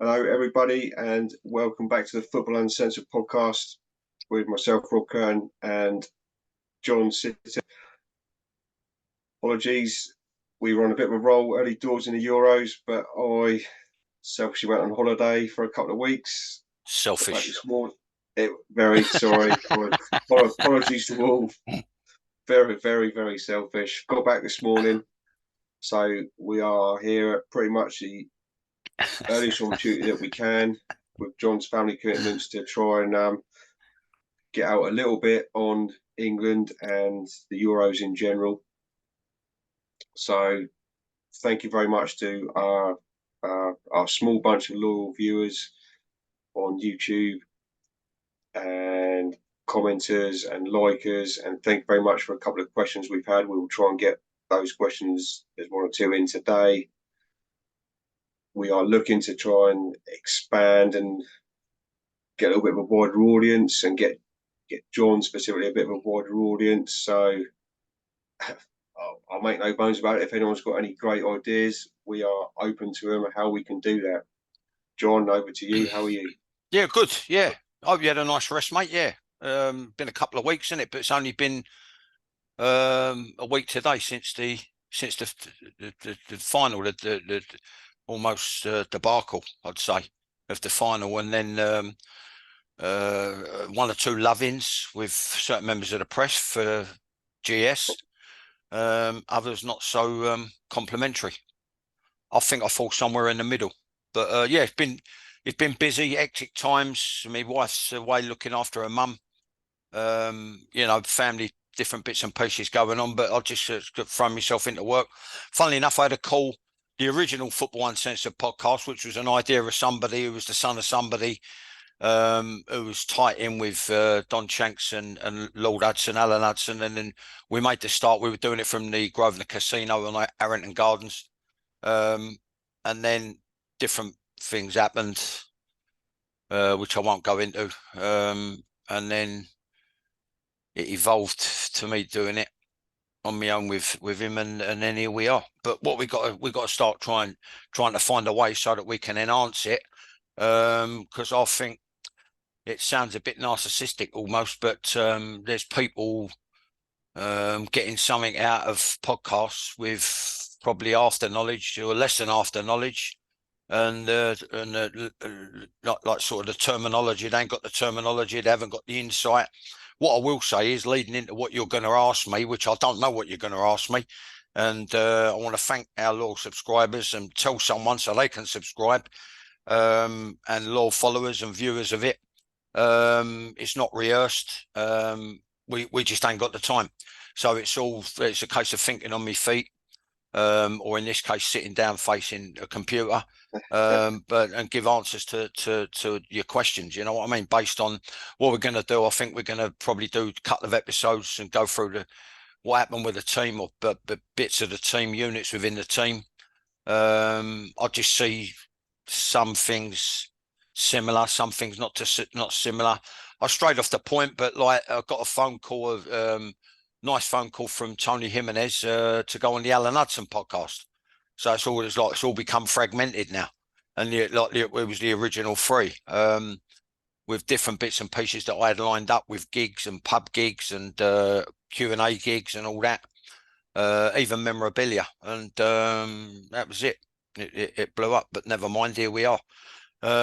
Hello, everybody, and welcome back to the Football Uncensored podcast with myself, Rob Kirton, and John Sitton. Apologies, we were on a bit of a roll early doors in the Euros, but I selfishly went on holiday for a couple of weeks. Selfish. This morning. Very sorry. Apologies to all. Very, very, very selfish. Got back this morning, so we are here at pretty much the earliest opportunity that we can, with John's family commitments, to try and get out a little bit on England and the Euros in general. So thank you very much to our small bunch of loyal viewers on YouTube and commenters and likers, and thank you very much for a couple of questions we've had. We will try and get those questions, there's one or two in today. We are looking to try and expand and get a little bit of a wider audience and get John specifically a bit of a wider audience. So I'll make no bones about it. If anyone's got any great ideas, we are open to them, how we can do that. John, over to you. How are you? Yeah, good. Yeah. I hope you had a nice rest, mate. Yeah. Been a couple of weeks in it, but it's only been a week today since the final, the almost debacle, I'd say, of the final, and then one or two love-ins with certain members of the press for GS. Others not so complimentary. I think I fall somewhere in the middle. But yeah, it's been busy, hectic times. My wife's away looking after her mum. Family, different bits and pieces going on. But I just thrown myself into work. Funnily enough, I had a call, the original Football Uncensored podcast, which was an idea of somebody who was the son of somebody who was tight in with Don Shanks and Lord Hudson, Alan Hudson. And then we made the start. We were doing it from the Grosvenor Casino on Arrington Gardens. And then different things happened, which I won't go into. And then it evolved to me doing it on my own with him, and then here we are. But what we got to start trying to find a way so that we can enhance it. Because I think it sounds a bit narcissistic almost, but there's people getting something out of podcasts with probably after knowledge or less than after knowledge, and not like sort of the terminology. They ain't got the terminology. They haven't got the insight. What I will say is, leading into what you're going to ask me, which I don't know what you're going to ask me, and I want to thank our loyal subscribers and tell someone so they can subscribe, and loyal followers and viewers of it. It's not rehearsed. We just ain't got the time. So it's a case of thinking on my feet, or in this case, sitting down facing a computer, and give answers to your questions. You know what I mean? Based on what we're going to do, I think we're going to probably do a couple of episodes and go through what happened with the team, or bits of the team, units within the team. I just see some things similar, some things not similar. I strayed off the point, but like I got a phone call, nice phone call from Tony Jimenez to go on the Alan Hudson podcast. So it's all become fragmented now, and it was the original three, with different bits and pieces that I had lined up with gigs and pub gigs and Q&A gigs and all that, even memorabilia, and that was it. It blew up, but never mind. Here we are.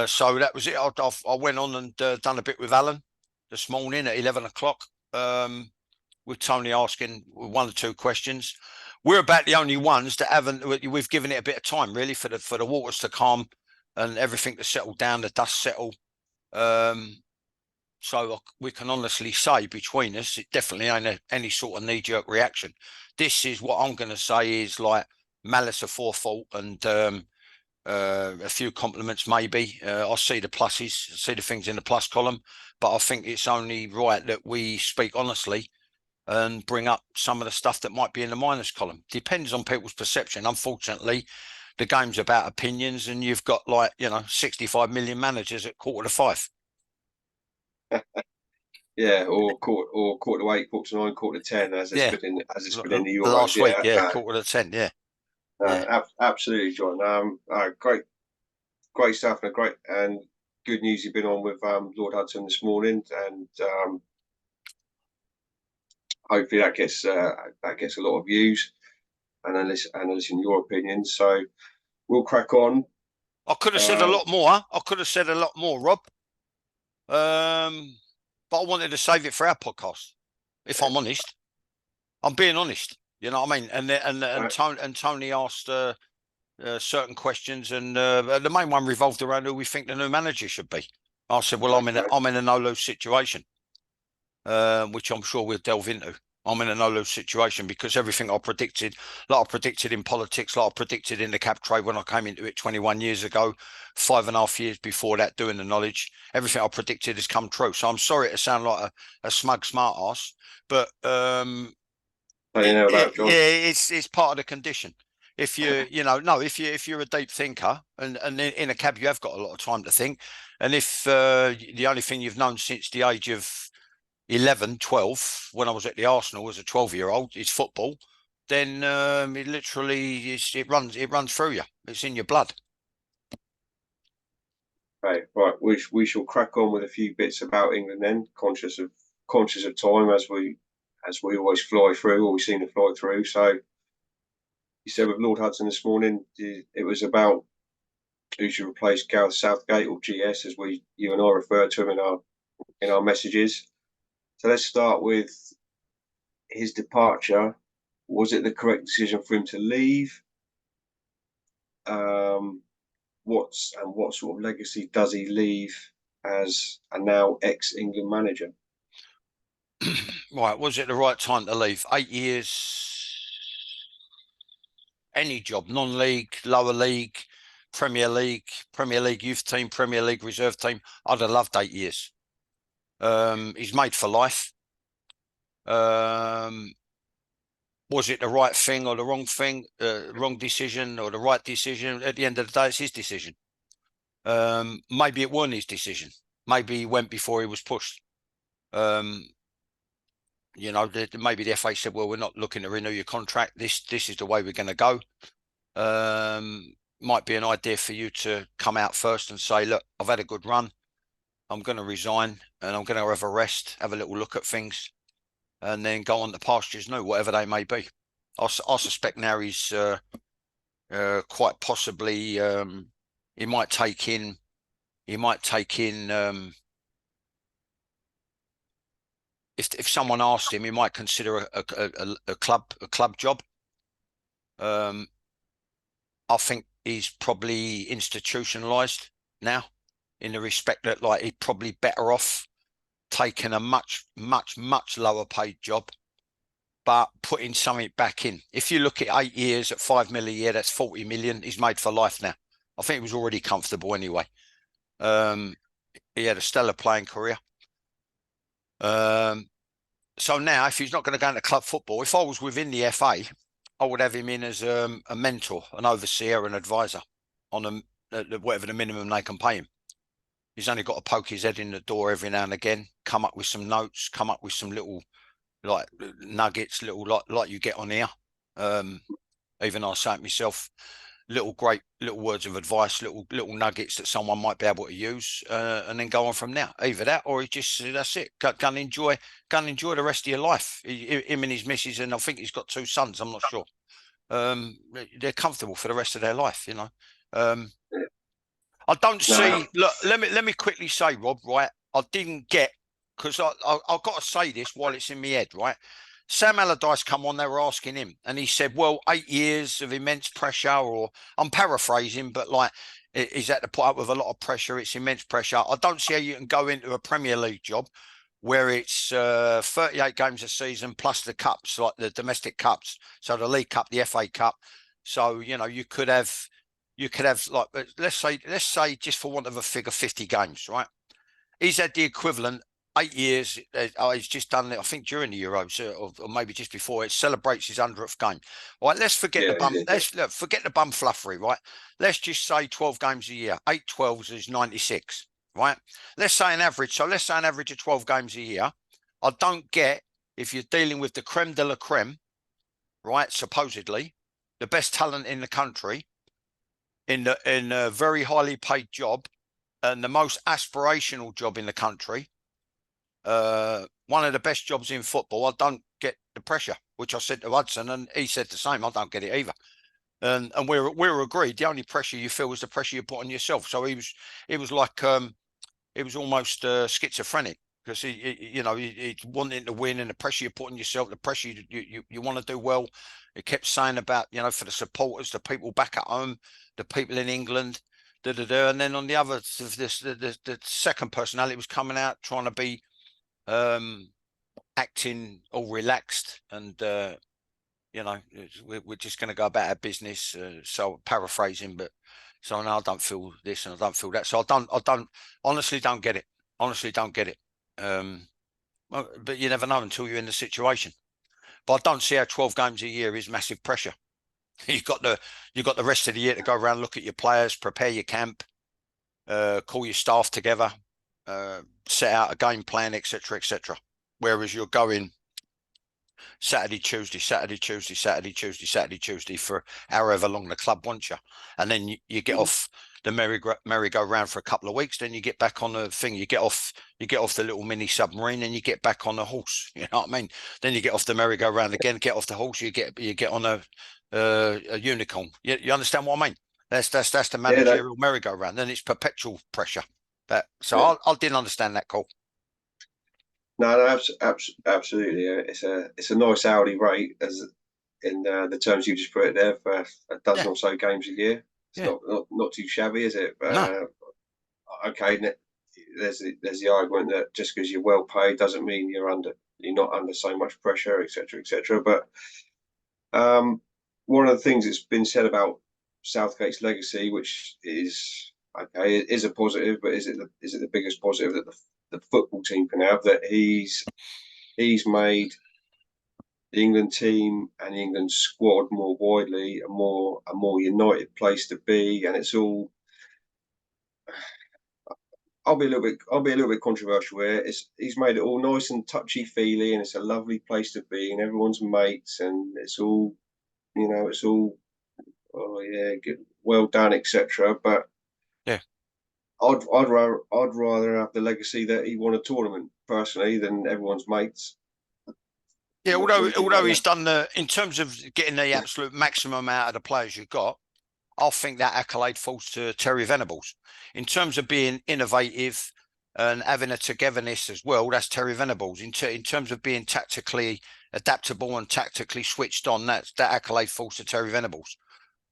So that was it. I went on and done a bit with Alan this morning at 11 o'clock, with Tony asking one or two questions. We're about the only ones that haven't. We've given it a bit of time, really, for the waters to calm and everything to settle down, the dust settle. So we can honestly say between us, it definitely ain't any sort of knee-jerk reaction. This is what I'm going to say is like malice aforethought and a few compliments maybe. I see the pluses, see the things in the plus column, but I think it's only right that we speak honestly and bring up some of the stuff that might be in the minus column. Depends on people's perception. Unfortunately, the game's about opinions, and you've got 65 million managers at 4:45. Yeah, or quarter to 8, quarter to 9, quarter to 10, as it's been in the Euros last week. Yeah, quarter to 10. Yeah. Absolutely, John. Great. great stuff and great and good news you've been on with Lord Hudson this morning, and hopefully that gets a lot of views and listen your opinion. So we'll crack on. I could have said a lot more. I could have said a lot more, Rob. But I wanted to save it for our podcast. If I'm honest, I'm being honest. You know what I mean? And Tony asked certain questions, and the main one revolved around who we think the new manager should be. I said, well, I'm in a no-lose situation, which I'm sure we'll delve into. I'm in a no-lose situation because everything I predicted, like I predicted in politics, like I predicted in the cab trade when I came into it 21 years ago, 5.5 years before that, doing the knowledge, everything I predicted has come true. So I'm sorry to sound like a smug smart ass, but it's part of the condition. If if you're a deep thinker, and in a cab you have got a lot of time to think, and if the only thing you've known since the age of 11, 12, when I was at the Arsenal as a 12-year-old, is football, then it literally it runs through you. It's in your blood. Right. We shall crack on with a few bits about England then, conscious of time as we always fly through, or we seem to fly through. So you said with Lord Hudson this morning, it was about who should replace Gareth Southgate, or GS, as you and I refer to him in our messages. So let's start with his departure. Was it the correct decision for him to leave? What sort of legacy does he leave as a now ex-England manager? Right, was it the right time to leave? 8 years, any job, non-league, lower league, Premier League youth team, Premier League reserve team. I'd have loved 8 years. He's made for life. Was it the right thing or the wrong thing, wrong decision or the right decision? At the end of the day, it's his decision. Maybe it wasn't his decision. Maybe he went before he was pushed. Maybe the FA said, well, we're not looking to renew your contract. This is the way we're going to go. Might be an idea for you to come out first and say, look, I've had a good run. I'm going to resign and I'm going to have a rest, have a little look at things, and then go on to pastures new, whatever they may be. I suspect now he's quite possibly he might take in if someone asked him, he might consider a club job. I think he's probably institutionalized now, in the respect that like he's probably better off taking a much lower paid job, but putting something back in. If you look at 8 years at 5 million a year, that's 40 million. He's made for life now. I think he was already comfortable anyway. He had a stellar playing career. So now, if he's not going to go into club football, if I was within the FA, I would have him in as a mentor, an overseer, an advisor on whatever the minimum they can pay him. He's only got to poke his head in the door every now and again, come up with some notes, come up with some little like nuggets, little like you get on here. Even I say it myself, little words of advice, little nuggets that someone might be able to use, and then go on from there. Either that, or he just that's it. Go and enjoy the rest of your life. Him and his missus, and I think he's got 2 sons. I'm not sure. They're comfortable for the rest of their life, you know. I don't see. Look, let me quickly say, Rob. Right, I didn't get, because I've got to say this while it's in my head. Right, Sam Allardyce come on. They were asking him, and he said, "Well, 8 years of immense pressure," or I'm paraphrasing, but like he's had to put up with a lot of pressure. It's immense pressure. I don't see how you can go into a Premier League job where it's 38 games a season plus the cups, like the domestic cups, so the League Cup, the FA Cup. So you could have like, let's say just for want of a figure, 50 games, right? He's had the equivalent 8 years. He's just done it, I think, during the Euros, or maybe just before. It celebrates his 100th game. All right, let's forget the bum. Forget the bum fluffery, right? Let's just say 12 games a year. 8 12s is 96, right? Let's say an average. So let's say an average of 12 games a year. I don't get, if you're dealing with the creme de la creme, right? Supposedly the best talent in the country, in a very highly paid job and the most aspirational job in the country, one of the best jobs in football, I don't get the pressure, which I said to Hudson, and he said the same. I don't get it either. And we're agreed. The only pressure you feel is the pressure you put on yourself. So it was like it was almost schizophrenic, because he wanting to win, and the pressure you put on yourself, the pressure you want to do well. He kept saying about, for the supporters, the people back at home, the people in England, and then on the other, the second personality was coming out trying to be acting all relaxed, and we're just going to go about our business. So paraphrasing, but so now I don't feel this and I don't feel that. So I don't honestly don't get it. Honestly don't get it. But you never know until you're in the situation. But I don't see how 12 games a year is massive pressure. You've got the rest of the year to go around, look at your players, prepare your camp, call your staff together, set out a game plan, etc., etc. Whereas you're going Saturday, Tuesday, Saturday, Tuesday, Saturday, Tuesday, Saturday, Tuesday for however long the club wants you. And then you get off the merry-go-round for a couple of weeks. Then you get back on the thing. You get off the little mini submarine and you get back on the horse. You know what I mean? Then you get off the merry-go-round again, get off the horse. You get on a unicorn. You understand what I mean? That's the managerial merry-go-round. Then it's perpetual pressure. I didn't understand that call. No, absolutely. It's a nice hourly rate, as in the terms you just put it there, for a dozen or so games a year. It's not too shabby, is it? No. Okay, there's the argument that just because you're well paid doesn't mean you're not under so much pressure, etc., etc. But one of the things that's been said about Southgate's legacy, which is okay, it is a positive, but is it the biggest positive that the football team can have, that he's made the England team and the England squad more widely a more united place to be, and it's all. I'll be a little bit controversial here. He's made it all nice and touchy feely, and it's a lovely place to be, and everyone's mates, and it's all, it's all, oh yeah, good, well done, etc. But yeah. I'd rather have the legacy that he won a tournament personally than everyone's mates. Yeah, although he's done in terms of getting the absolute maximum out of the players you've got, I think that accolade falls to Terry Venables. In terms of being innovative and having a togetherness as well, that's Terry Venables. In terms of being tactically adaptable and tactically switched on, that accolade falls to Terry Venables.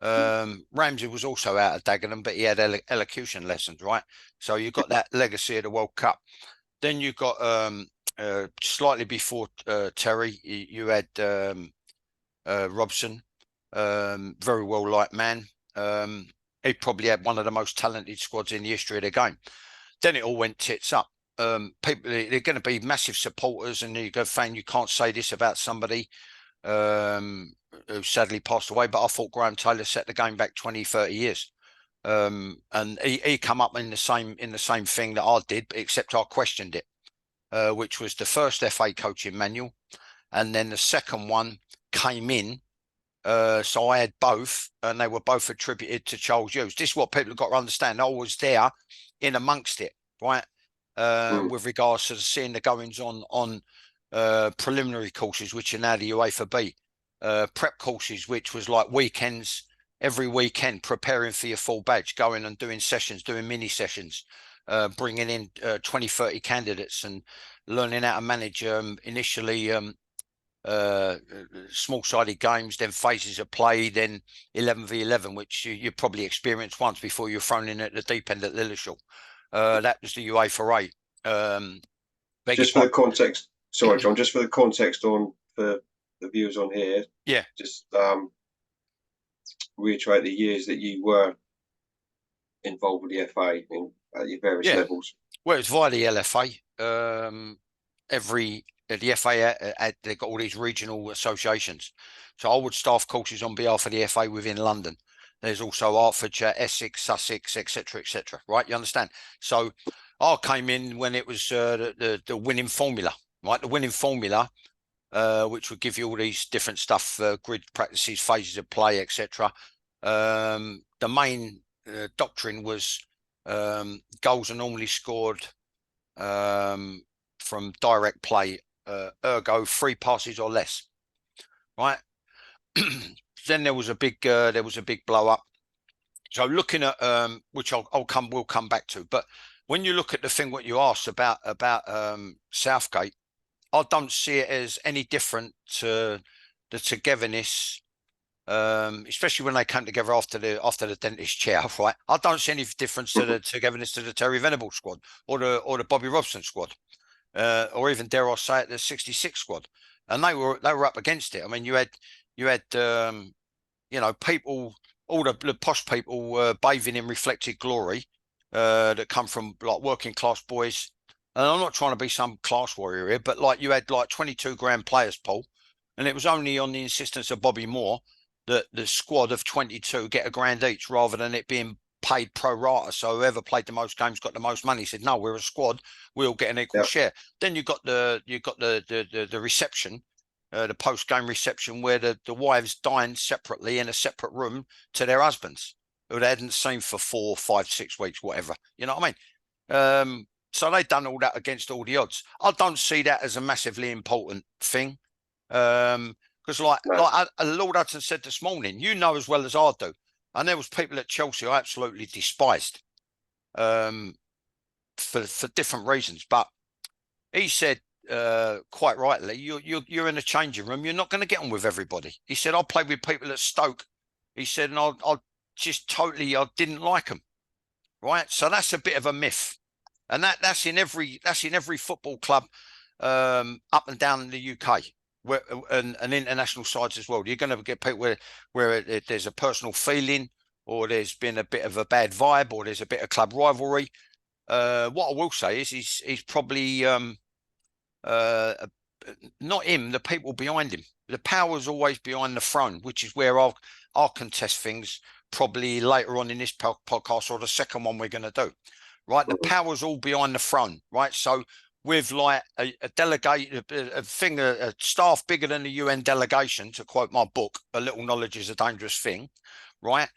Ramsey was also out of Dagenham, but he had elocution lessons, right? So you've got that legacy of the World Cup. Then you've got slightly before Terry, you had Robson, very well liked man. He probably had one of the most talented squads in the history of the game. Then it all went tits up. People, they're going to be massive supporters, and you go, fan, you can't say this about somebody who sadly passed away, but I thought Graham Taylor set the game back 20, 30 years. And he come up in the same thing that I did, except I questioned it, which was the first FA coaching manual, and then the second one came in. So I had both, and they were both attributed to Charles Hughes. This is what people have got to understand. I was there in amongst it, right? With regards to seeing the goings on preliminary courses, which are now the UEFA B, prep courses, which was like weekends, every weekend, preparing for your full badge, going and doing sessions, doing mini sessions, bringing in 20, 30 candidates and learning how to manage initially small-sided games, then phases of play, then 11v11, which you probably experienced once before you're thrown in at the deep end at Lilleshall. That was the UEFA A. Just for the context, sorry, John, just for the context for the viewers on here, just reiterate the years that you were involved with the FA at your various levels. Well, it's via the LFA. The FA, they've got all these regional associations. So I would staff courses on behalf of the FA within London. There's also Hertfordshire, Essex, Sussex, etc., etc. Right? You understand? So I came in when it was the winning formula, right? The winning formula, which would give you all these different stuff, grid practices, phases of play, etc. The main doctrine was goals are normally scored from direct play, ergo 3 passes or less, right? Then there was a big blow up. So looking at which we'll come back to, but when you look at the thing what you asked about Southgate, I don't see it as any different to the togetherness, especially when they came together after the dentist chair, right? I don't see any difference to the togetherness to the Terry Venables squad or the Bobby Robson squad, or even dare I say it, the '66 squad, and they were up against it. I mean, you had people, all the posh people bathing in reflected glory that come from like working class boys. And I'm not trying to be some class warrior here, but like you had like 22 grand players, Paul, and it was only on the insistence of Bobby Moore that the squad of 22 get £1 each rather than it being paid pro rata. So whoever played the most games got the most money. He said, no, we're a squad, we'll get an equal share. Then you got the reception, the post-game reception where the wives dined separately in a separate room to their husbands who they hadn't seen for 4, 5, 6 weeks, whatever. You know what I mean? So they've done all that against all the odds. I don't see that as a massively important thing. Because like Lord Hudson said this morning, you know as well as I do, and there was people at Chelsea I absolutely despised for different reasons. But he said, quite rightly, you're in a changing room, you're not going to get on with everybody. He said, I played with people at Stoke. He said, and I just totally, I didn't like them. Right. So that's a bit of a myth. And that's in every football club up and down in the UK, where and international sides as well. You're going to get people where there's a personal feeling, or there's been a bit of a bad vibe, or there's a bit of club rivalry. What I will say is he's probably not him, the people behind him. The power's always behind the throne, which is where I'll contest things probably later on in this podcast, or the second one we're going to do. Right, the power's all behind the throne, right? So with like a delegate, a staff bigger than the UN delegation, to quote my book, "A little knowledge is a dangerous thing," right?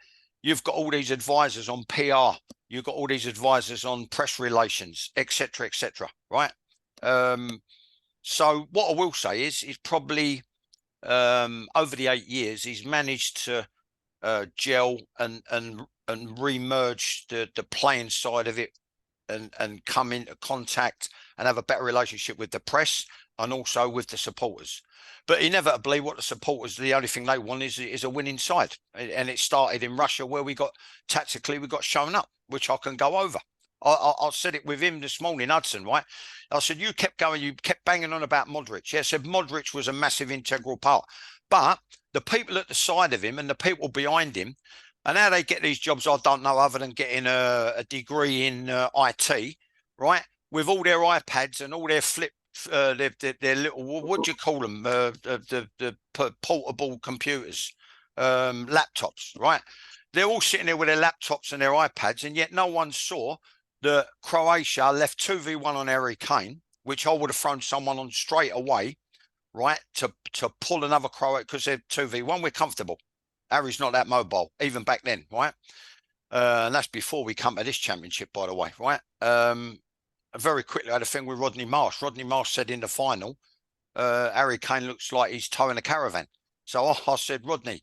You've got all these advisors on PR, you've got all these advisors on press relations, etc., right? So what I will say is he's probably over the 8 years he's managed to gel and remerge the playing side of it and come into contact and have a better relationship with the press and also with the supporters. But inevitably, what the supporters, the only thing they want is a winning side. And it started in Russia, where we got shown up, which I can go over. I said it with him this morning, Hudson, right? I said, you kept banging on about Modric. Yeah, I said Modric was a massive integral part. But the people at the side of him and the people behind him, and how they get these jobs, I don't know, other than getting a degree in IT, right? With all their iPads and all their their little, what do you call them? The portable computers, laptops, right? They're all sitting there with their laptops and their iPads, and yet no one saw that Croatia left 2v1 on Harry Kane, which I would have thrown someone on straight away, right? To pull another Croatia, because they're 2v1, we're comfortable. Harry's not that mobile, even back then, right? And that's before we come to this championship, by the way, right? Very quickly, I had a thing with Rodney Marsh. Rodney Marsh said in the final, Harry Kane looks like he's towing a caravan. So I said, Rodney,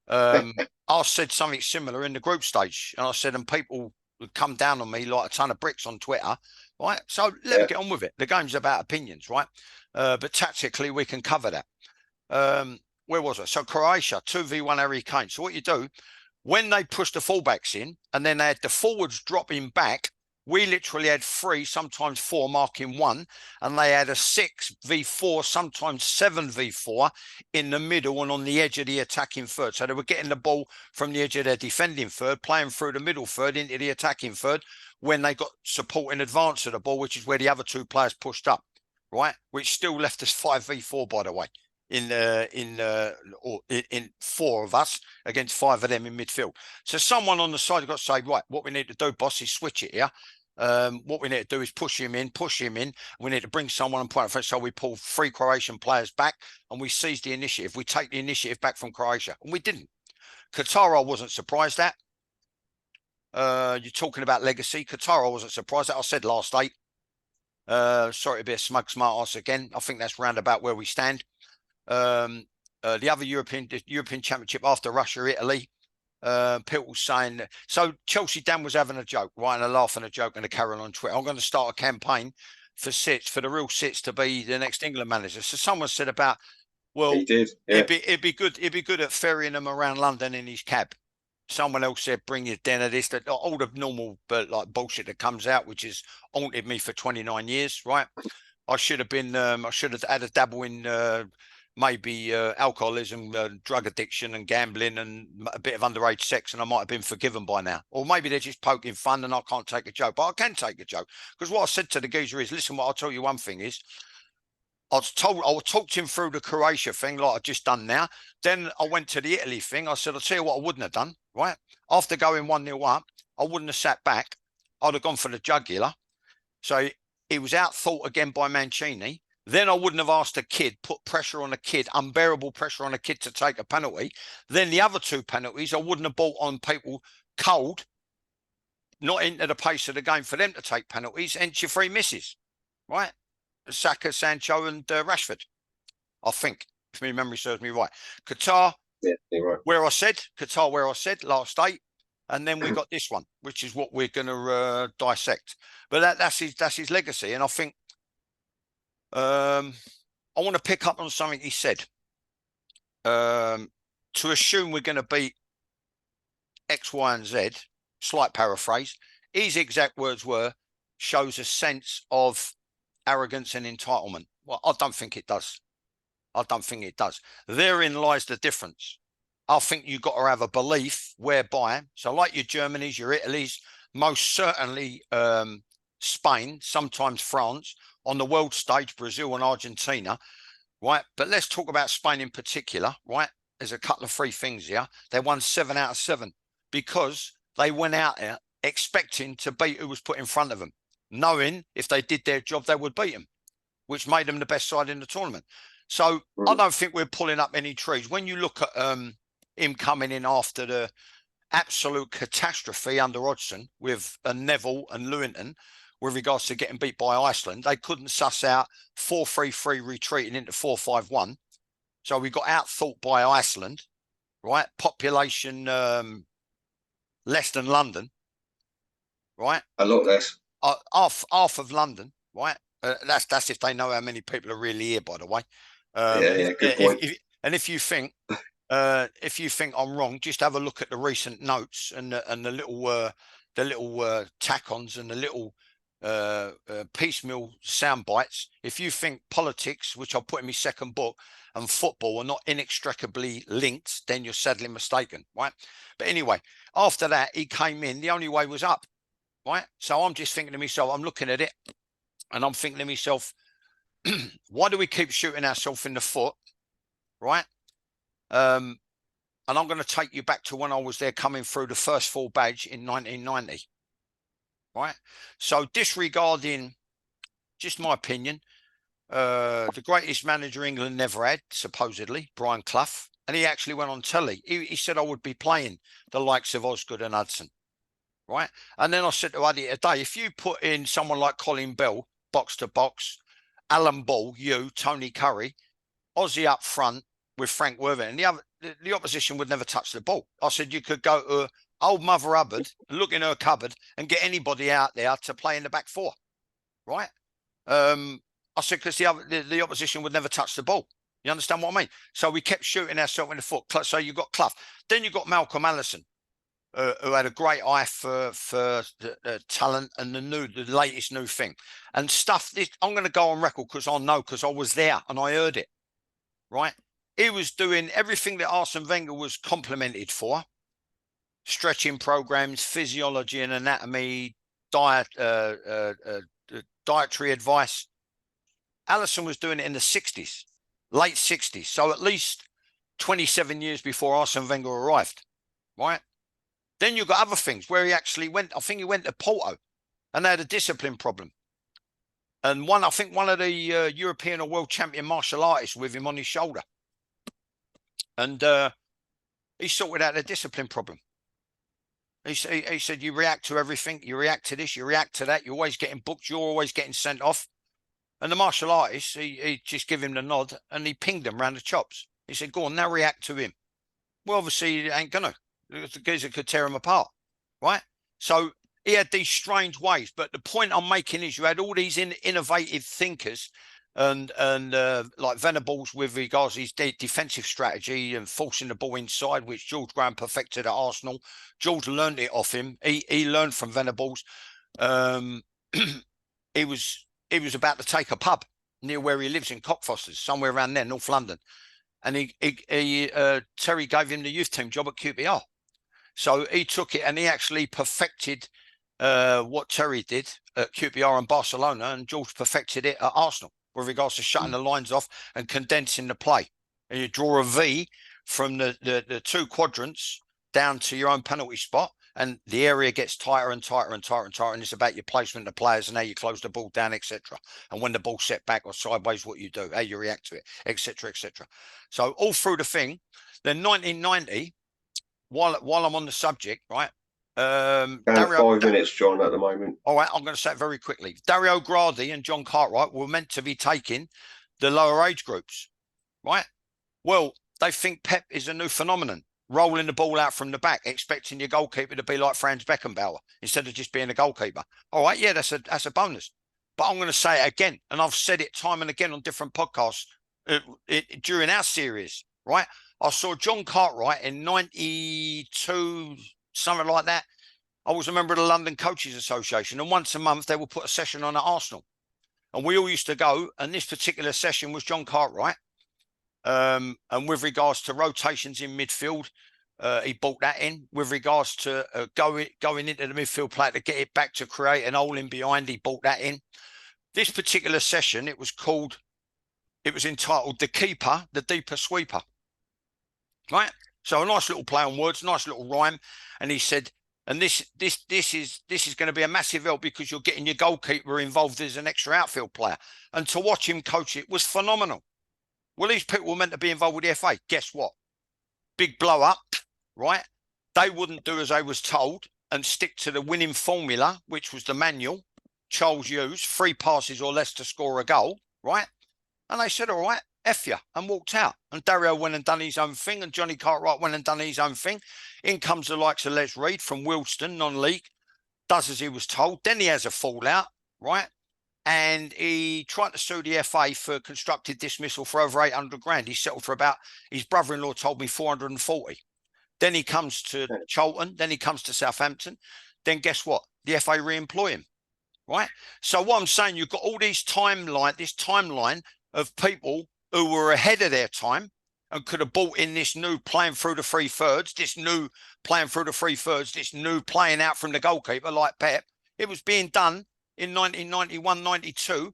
I said something similar in the group stage. And I said, and people would come down on me like a ton of bricks on Twitter, right? So let me get on with it. The game's about opinions, right? But tactically, we can cover that. Where was I? So Croatia, 2v1 Harry Kane. So what you do, when they push the fullbacks in and then they had the forwards dropping back, we literally had 3, sometimes 4 marking 1, and they had a 6v4, sometimes 7v4 in the middle and on the edge of the attacking third. So they were getting the ball from the edge of their defending third, playing through the middle third into the attacking third when they got support in advance of the ball, which is where the other 2 players pushed up, right? Which still left us 5v4, by the way. In 4 of us against 5 of them in midfield. So someone on the side has got to say, right, what we need to do, boss, is switch it here. What we need to do is push him in. We need to bring someone and point it first. So we pull 3 Croatian players back and we seize the initiative. We take the initiative back from Croatia, and we didn't. Qatar, I wasn't surprised at. You're talking about legacy. Qatar, I wasn't surprised. That I said last 8. Sorry to be a smug smart ass again. I think that's round about where we stand. The other European Championship after Russia, Italy. People saying so. Chelsea Dan was having a joke, right, and a laugh and a joke and a carol on Twitter. I'm going to start a campaign for the real Sits to be the next England manager. So someone said about, well, He did, yeah. it'd be good at ferrying them around London in his cab. Someone else said, bring your dinner, this, that, all the normal but like bullshit that comes out, which has haunted me for 29 years, right? I should have had a dabble in maybe alcoholism, drug addiction and gambling and a bit of underage sex, and I might have been forgiven by now. Or maybe they're just poking fun and I can't take a joke, but I can take a joke. Because what I said to the geezer is, listen, what I'll tell you one thing is, I talked him through the Croatia thing like I've just done now. Then I went to the Italy thing. I said, I'll tell you what I wouldn't have done, right? After going 1-0 up, I wouldn't have sat back. I'd have gone for the jugular. So he was out thought again by Mancini. Then I wouldn't have asked a kid, put pressure on a kid, unbearable pressure on a kid to take a penalty. Then the other 2 penalties, I wouldn't have brought on people cold, not into the pace of the game for them to take penalties, hence your 3 misses, right? Saka, Sancho and Rashford, I think, if my memory serves me right. Qatar, Yeah, you're right. where I said last 8. And then we got this one, which is what we're going to dissect. But that's his legacy. And I think I want to pick up on something he said. To assume we're going to beat X, Y, and Z, slight paraphrase, his exact words were, shows a sense of arrogance and entitlement. Well, I don't think it does. Therein lies the difference. I think you've got to have a belief whereby, so like your Germanys, your Italys, most certainly Spain, sometimes France, on the world stage, Brazil and Argentina, right? But let's talk about Spain in particular, right? There's a couple of 3 things here. They won 7 out of 7 because they went out there expecting to beat who was put in front of them, knowing if they did their job, they would beat them, which made them the best side in the tournament. So I don't think we're pulling up any trees. When you look at him coming in after the absolute catastrophe under Hodgson with Neville and Lewington with regards to getting beat by Iceland, they couldn't suss out 4-3-3 retreating into 4-5-1. So we got out-thought by Iceland, right? Population less than London, right? A lot less. Half of London, right? That's if they know how many people are really here, by the way. Good point. If you think I'm wrong, just have a look at the recent notes and the little tack-ons and the little piecemeal sound bites. If you think politics, which I'll put in my second book, and football are not inextricably linked, then you're sadly mistaken, right? But anyway, after that, he came in. The only way was up, right? So I'm just thinking to myself, I'm looking at it, and I'm thinking to myself, why do we keep shooting ourselves in the foot, right? And I'm going to take you back to when I was there coming through the first full badge in 1990, right? So disregarding, just my opinion, the greatest manager England never had, supposedly, Brian Clough, and he actually went on telly. He said I would be playing the likes of Osgood and Hudson, right? And then I said to Eddie today, if you put in someone like Colin Bell, box to box, Alan Ball, Tony Curry, Aussie up front with Frank Worthington, the opposition would never touch the ball. I said you could go to old Mother Hubbard and look in her cupboard and get anybody out there to play in the back 4, right? I said because the opposition would never touch the ball. You understand what I mean? So we kept shooting ourselves in the foot. So you got Clough. Then you got Malcolm Allison, who had a great eye for the talent and the latest new thing and stuff. I'm going to go on record because I know, because I was there and I heard it, right? He was doing everything that Arsene Wenger was complimented for: stretching programs, physiology and anatomy, dietary advice. Allison was doing it in the 60s, late 60s. So at least 27 years before Arsene Wenger arrived, right? Then you've got other things where he actually went, I think he went to Porto and they had a discipline problem. And I think one of the European or world champion martial artists with him on his shoulder. And he sorted out the discipline problem. He said, you react to everything. You react to this. You react to that. You're always getting booked. You're always getting sent off. And the martial artist, he just give him the nod and he pinged him round the chops. He said, go on, now react to him. Well, obviously, he ain't going to. The geezer could tear him apart, right? So he had these strange ways. But the point I'm making is you had all these innovative thinkers and like Venables with regards to his defensive strategy and forcing the ball inside, which George Graham perfected at Arsenal. George learned it off him. He learned from Venables. He was about to take a pub near where he lives in Cockfosters, somewhere around there, North London. And Terry gave him the youth team job at QPR. So he took it and he actually perfected what Terry did at QPR and Barcelona, and George perfected it at Arsenal with regards to shutting the lines off and condensing the play. And you draw a V from the two quadrants down to your own penalty spot, and the area gets tighter and tighter and tighter and tighter, and it's about your placement of players and how you close the ball down, etc. And when the ball's set back or sideways, what you do, how you react to it, etc., etc. So all through the thing. Then 1990, while I'm on the subject, right? Down 5 minutes, John, at the moment. All right, I'm going to say it very quickly. Dario Gradi and John Cartwright were meant to be taking the lower age groups, right? Well, they think Pep is a new phenomenon, rolling the ball out from the back, expecting your goalkeeper to be like Franz Beckenbauer instead of just being a goalkeeper. All right, yeah, that's a bonus. But I'm going to say it again, and I've said it time and again on different podcasts during our series, right? I saw John Cartwright in 92, something like that. I was a member of the London Coaches Association, and once a month they would put a session on at Arsenal. And we all used to go, and this particular session was John Cartwright. And with regards to rotations in midfield, he brought that in. With regards to going into the midfield player to get it back to create an hole in behind, he brought that in. This particular session, it was entitled The Keeper, the Deeper Sweeper. Right? So a nice little play on words, nice little rhyme. And he said, and this is going to be a massive help because you're getting your goalkeeper involved as an extra outfield player. And to watch him coach it was phenomenal. Well, these people were meant to be involved with the FA. Guess what? Big blow up, right? They wouldn't do as they was told and stick to the winning formula, which was the manual Charles used, 3 passes or less to score a goal, right? And they said, all right, F you, and walked out. And Dario went and done his own thing, and Johnny Cartwright went and done his own thing. In comes the likes of Les Reed from Wilston, non-league, does as he was told. Then he has a fallout, right? And he tried to sue the FA for constructive dismissal for over 800 grand. He settled for about, his brother-in-law told me 440. Then he comes to Charlton. Then he comes to Southampton. Then guess what? The FA re-employ him, right? So what I'm saying, you've got all these this timeline of people who were ahead of their time and could have brought in this new playing through the 3/3, this new playing through the 3/3, this new playing out from the goalkeeper like Pep. It was being done in 1991-92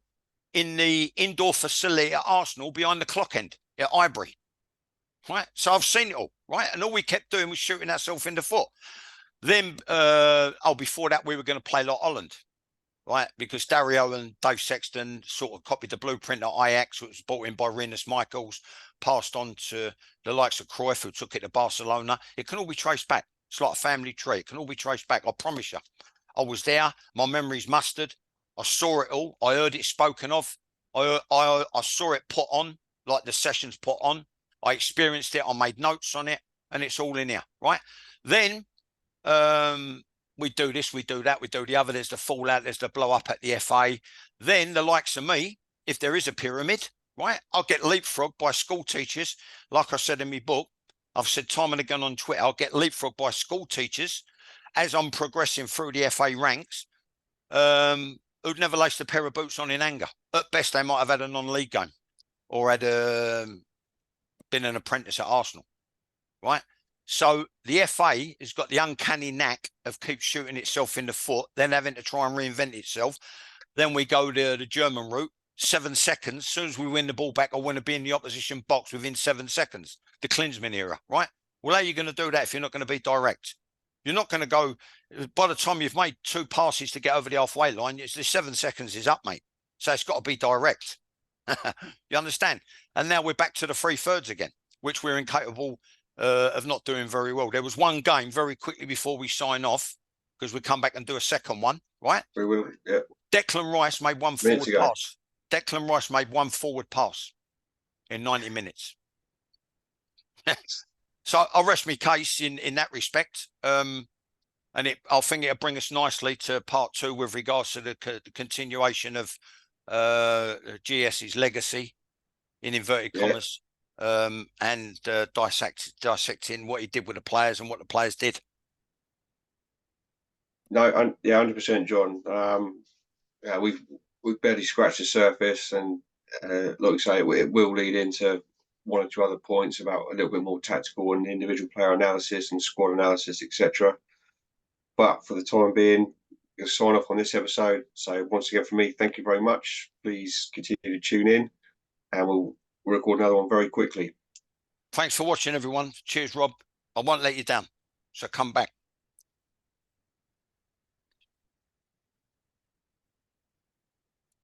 in the indoor facility at Arsenal behind the clock end at Highbury, right? So I've seen it all, right? And all we kept doing was shooting ourselves in the foot. Then, before that, we were going to play like Holland, right? Because Dario and Dave Sexton sort of copied the blueprint at Ajax, which was brought in by Rinus Michels, passed on to the likes of Cruyff, who took it to Barcelona. It can all be traced back. It's like a family tree. It can all be traced back. I promise you. I was there. My memory's mustard. I saw it all. I heard it spoken of. I saw it put on, like the sessions put on. I experienced it. I made notes on it, and it's all in here, right? Then we do this, we do that, we do the other. There's the fallout, there's the blow up at the FA. Then the likes of me, if there is a pyramid, right, I'll get leapfrogged by school teachers. Like I said in my book, I've said time and again on Twitter, I'll get leapfrogged by school teachers as I'm progressing through the FA ranks, who'd never laced a pair of boots on in anger. At best, they might have had a non-league game or had been an apprentice at Arsenal, right? So the FA has got the uncanny knack of keep shooting itself in the foot, then having to try and reinvent itself. Then we go to the German route, 7 seconds. As soon as we win the ball back, I want to be in the opposition box within 7 seconds. The Klinsmann era, right? Well, how are you going to do that if you're not going to be direct? You're not going to go, by the time you've made 2 passes to get over the halfway line, it's the 7 seconds is up, mate. So it's got to be direct. You understand? And now we're back to the 3/3 again, which we're incapable of not doing very well. There was one game very quickly before we sign off, because we come back and do a second one, right? We will. Yeah. Declan Rice made one Minutes forward ago. pass. Declan Rice made one forward pass in 90 minutes. So I'll rest my case in that respect. And I think it'll bring us nicely to part 2 with regards to the continuation of GS's legacy, in inverted commas, and dissecting what he did with the players and what the players did. No, yeah, 100%, John. Yeah, we've barely scratched the surface, and like I say, it will lead into 1 or 2 other points about a little bit more tactical and individual player analysis and squad analysis, etc. But for the time being, you'll sign off on this episode. So once again, from me, thank you very much. Please continue to tune in, and we'll record another one very quickly. Thanks for watching, everyone. Cheers, Rob. I won't let you down, so come back.